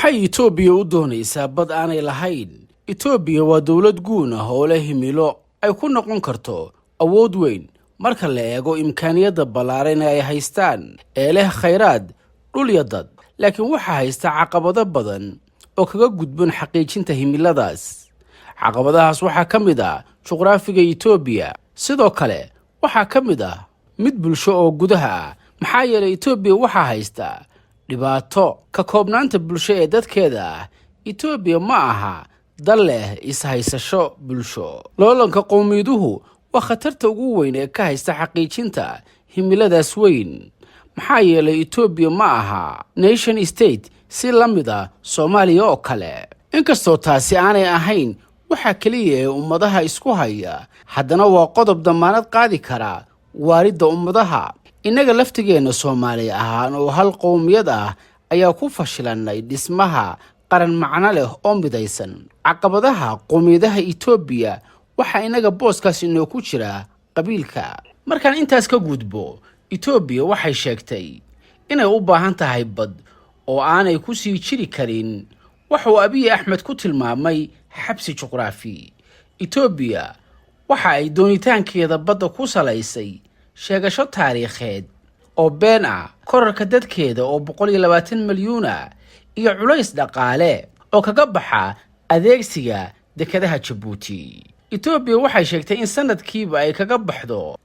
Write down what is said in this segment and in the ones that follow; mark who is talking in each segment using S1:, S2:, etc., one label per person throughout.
S1: maxay Itoobiya u doonaysaa bad aanay lahayn? Itoobiya waa dawlad guun ah oo leh himilo ay ku noqon karto awood weyn marka la eego imkaaniyada ballaaran ay haystaan ee leh khayraad dhul iyo dad, laakiin waxa haysta caqabado badan oo kaga gudban xaqiijinta himiladaas. caqabadahaas waxaa ka mid ah juqraafiga Itoobiya, sidoo kale waxaa ka mid ah mid bulsho oo gudaha ah, maxaa yeelay Itoobiya waxaa haysta dhibaato ka koobnaanta bulsho ee dadkeeda ah. Itoobiya ma aha dal leh is-haysasho bulsho. loolanka qowmiyaduhu waa khatarta ugu weyn ee ka haysta xaqiijinta himiladaas weyn, maxaa yeelay Itoobiya ma aha nation state si la mid ah Soomaaliya oo kale. inkastoo taasi aanay ahayn waxa kaliya ee ummadaha isku haya, haddana waa qodob damaanad qaadi kara waaridda ummadaha. innaga laftigeena Soomaali ahaan oo hal qowmiyad ah ayaa ku fashilanay dhismaha qaran macno leh oo midaysan. caqabadaha qowmiyadaha Itoobiya waxa inaga booskaas inoo ku jira qabiilka. markaan intaas ka gudbo, Itoobiya waxay sheegtay inay u baahan tahay bad oo aanay ku sii jiri karin wuxuu Abiy Ahmed ku tilmaamay xabsi juqraafi. Itoobiya waxa ay doonitaankeeda badda ku salaysay sheegasho taariikheed oo been ah, korarka dadkeeda oo 120 milyuun ah, iyo culays dhaqaale oo kaga baxa adeegsiga dekedaha Djibouti. Itoobiya waxay sheegtay in sanadkiiba ay kaga baxdo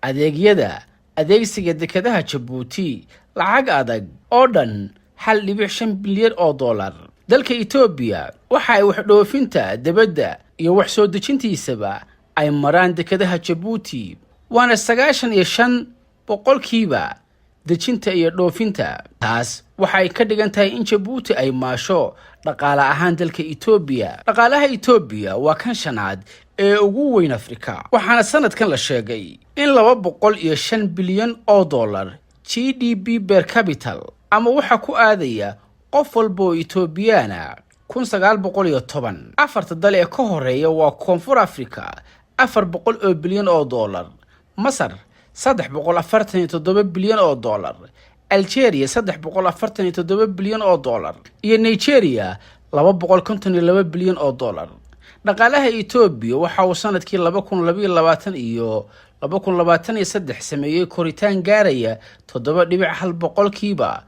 S1: adeegsiga dekedaha Djibouti lacag adag oo dhan 1.5 bilyan oo dollar. dalka Itoobiya waxa ay wax dhoofinta dibadda iyo wax soo dejintiisaba ay maraan dekedaha Djibouti, waana 95% dejinta iyo dhoofinta. taas waxay ka dhigan tahay in Djibouti ay maasho dhaqaale ahaan dalka Itoobiya. dhaqaalaha Itoobiya waa kan shanaad ee ugu weyn Afrika, waxaana sanadkan la sheegay in 205 bilyan oo dollar GDP per capita ama waxa ku aadaya qof walba oo Itoobiyana 1910. afarta dal ee ka horeeya waa Koonfur Afrika 400 bilyan oo dollar, Masar 347 bilyan oo dollar, Algeria 347 bilyan oo dollar, iyo Nigeria 252 bilyan oo dollar. dhaqaalaha Itoobiya waxa uu sanadkii 2022 iyo 2023 sameeyay koritaan gaaraya 7.1%,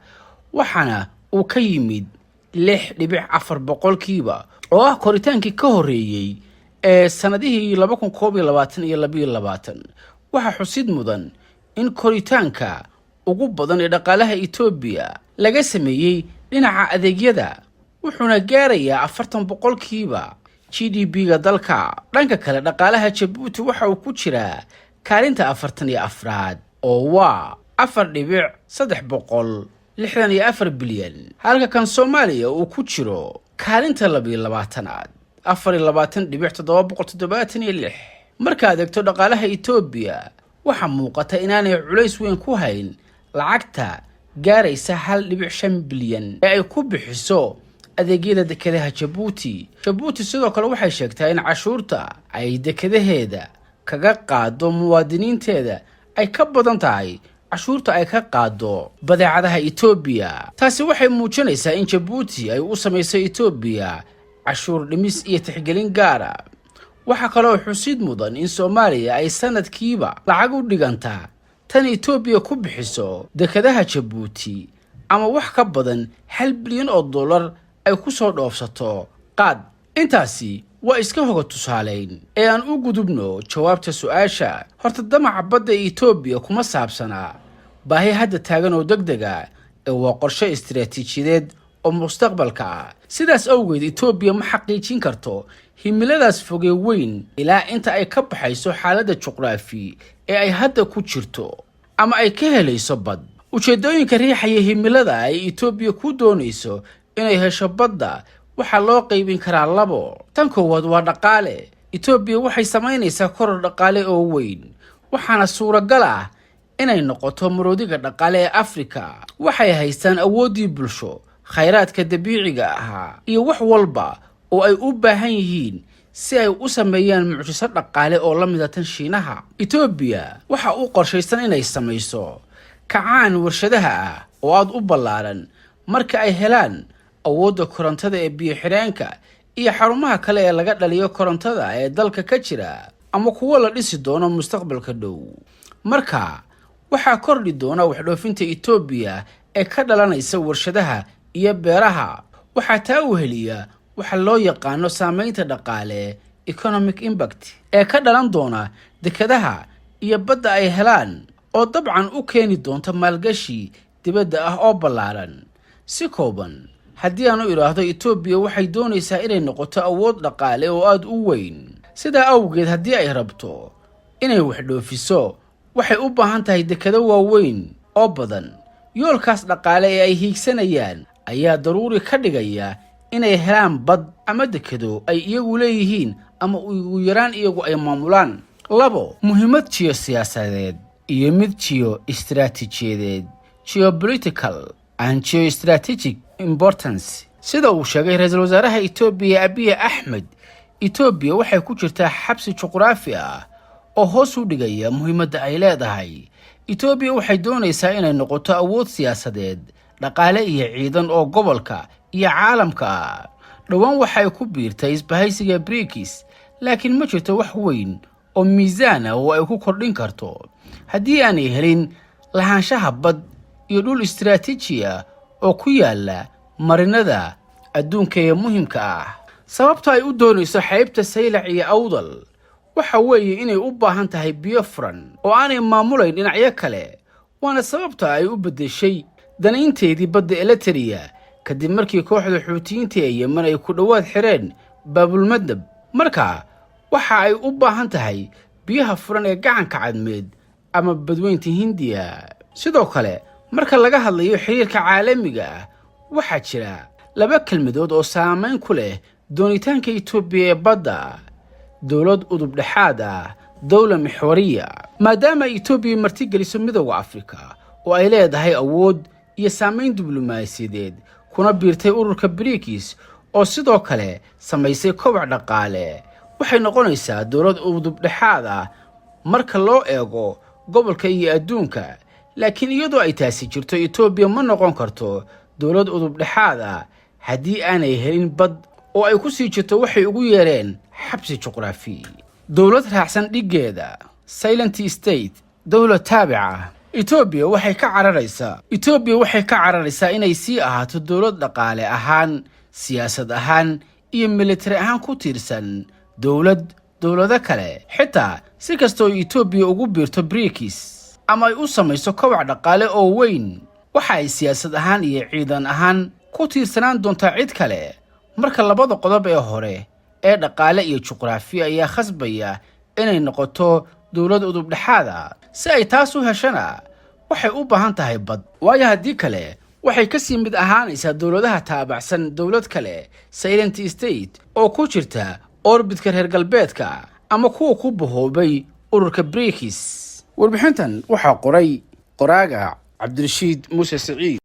S1: waxaana uu ka yimid 6.4% oo ah koritaankii ka horeeyay ee sanadihii 2021 iyo 2022. waxa xusid mudan in koritaanka ugu badan ee dhaqaalaha Itoobiya laga sameeyay dhinaca adeegyada, wuxuuna gaarayaa 40% GDP-ga dalka. dhanka kale, dhaqaalaha Djibouti waxa uu ku jiraa kaalinta 44aad oo waa 4.364 bilyan, halka kan Soomaaliya uu ku jiro kaalinta 22aad 24.776. markaad eegto dhaqaalaha Itoobiya, waxa muuqata inaanay culays weyn ku hayn lacagta gaaraysa 1.5 bilyan ee ay ku bixiso adeegyada dekedaha Djibouti. sidoo kale waxay sheegtaa in cashuurta ay dekedaheeda kaga qaado muwaadiniinteeda ay ka badan tahay cashuurta ay ka qaado badeecadaha Itoobiya. taasi waxay muujinaysaa in Djibouti ay u samaysay Itoobiya cashuur dhimis iyo tixgelin gaar ah. waxa kale oo xusid mudan in Soomaaliya ay sanadkiiba lacag u dhiganta tan Itoobiya ku bixiso dekedaha Djibouti ama wax ka badan 1 bilyan oo dollar ay ku soo dhoofsato qaad. intaasi waa iska hoga tusaaleyn ee aan u gudubno jawaabta su'aasha. horta damaca badda Itoobiya kuma saabsana baahi hadda taagan oo degdega ee waa qorshe istiraatiijiyadeed oo mustaqbalka ah. sidaas awgeed Itoobiya ma xaqiijin karto himiladaas foge weyn ilaa inta ay ka baxayso xaaladda juqraafi ee ay hadda ku jirto ama ay ka helayso bad. ujeedooyinka riixaya himilada ay Itoobiya ku doonayso inay hesho badda waxaa loo qaybin karaa 2. tan koowaad waa dhaqaale. Itoobiya waxay samaynaysaa koror dhaqaale oo weyn, waxaana suuragal ah inay noqoto maroodiga dhaqaale ee Afrika. waxay haystaan awooddii bulsho, khayraadka dabiiciga ahaa, iyo wax walba oo ay u baahan yihiin si ay u sameeyaan mucjiso dhaqaale oo la mid ah tan Shiinaha. Itoobiya waxa uu qorshaysan inay samayso kacaan warshadaha ah oo aad u ballaaran marka ay helaan awoodda korontada ee biyo-xireenka iyo xarumaha kale ee laga dhaliyo korontada ee dalka ka jira ama kuwo la dhisi doono mustaqbalka dhow. marka waxaa kordhi doona waxdhoofinta Itoobiya ee ka dhalanaysa warshadaha iyo beeraha. waxaa taa u heliya waxa loo yaqaano saameynta dhaqaale economic impact ee ka dhalan doona dekadaha iyo badda ay helaan, oo dabcan u keeni doonta maalgashi dibadda ah oo ballaaran. si kooban haddii aan u idhaahdo, Itoobiya waxay doonaysaa inay noqoto awood dhaqaale oo aad u weyn. sidaa awgeed, haddii ay rabto inay wax dhoofiso, waxay u baahan tahay dekado waaweyn oo badan. yoolkaas dhaqaale ee ay hiigsanayaan ayaa daruuri ka dhigaya inay helaan bad ama dekado ay iyagu leeyihiin ama ugu yaraan iyagu ay maamulaan. 2. muhiimad siyaasadeed iyo mid istiraatiijiyadeed geopolitical and geostrategic importance. sida uu sheegay ra'iisul wasaaraha Itoobiya Abiy Ahmed, Itoobiya waxay ku jirtaa xabsi juqraafi ah oo hoos u dhigaya muhiimadda ay leedahay. Itoobiya waxay doonaysaa inay noqoto awood siyaasadeed, dhaqaale iyo ciidan oo gobolka iyo caalamka ah. dhowaan waxay ku biirtay isbahaysiga BRICS, laakiin ma jirto wax weyn oo miisaan ah oo ay ku kordhin karto haddii aanay helin lahaanshaha bad iyo dhul istiraatiiji ah oo ku yaala marinada adduunka ee muhiimka ah. sababta ay u doonayso xeebta Saylac iyo Awdal waxa weeye inay u baahan tahay biyo furan oo aanay maamulayn dhinacyo kale, waana sababta ay u bedeshay danaynteedii badda Eritrea kadib markii kooxda Xuutiyiinta ee Yemen ay ku dhawaad xireen Baabulmadab. marka waxa ay u baahan tahay biyaha furan ee gacanka cadmeed ama badweynta Hindiya. sidoo kale, marka laga hadlayo xiriirka caalamiga ah, waxaa jira 2 kelmadood oo saameyn ku leh doonitaanka Itoobiya ee badda: dowlad udub dhexaad ah, dawla mixwariya. maadaama Itoobiya martigeliso Midowga Afrika oo ay leedahay awood iyo saameyn diblomaasiyadeed, kuna biirtay ururka BRICS oo sidoo kale samaysay kobac dhaqaale, waxay noqonaysaa dowlad udub dhexaad ah marka loo eego gobolka iyo adduunka. laakiin iyadoo ay taasi jirto, Itoobiya ma noqon karto dowlad udub dhexaad ah haddii aanay helin bad oo ay ku sii jirto waxay ugu yeereen xabsi juqraafi. dowlad raacsan dhigeeda silent state, dowlad taabica. Itoobiya waxay ka cararaysaa inay sii ahaato dowlad dhaqaale ahaan, siyaasad ahaan iyo military ahaan ku tiirsan dowlado kale. xitaa si kastoo Itoobiya ugu biirto BRICS ama ay u samayso kobac dhaqaale oo weyn, waxa ay siyaasad ahaan iyo ciidan ahaan ku tiirsanaan doontaa cid kale. marka labada qodob ee hore ee dhaqaale iyo juqraafi ayaa khasbaya inay noqoto dowlad udub dhexaad ah. si ay taas u heshana, waxay u baahan tahay bad, waayo haddii kale waxay ka sii mid ahaanaysaa dowladaha taabacsan dowlad kale silent state oo ku jirta orbitka reer galbeedka ama kuwa ku bahoobay ururka BRICS. warbixintan waxaa qoray qoraaga Cabdirashiid Muuse Siciid.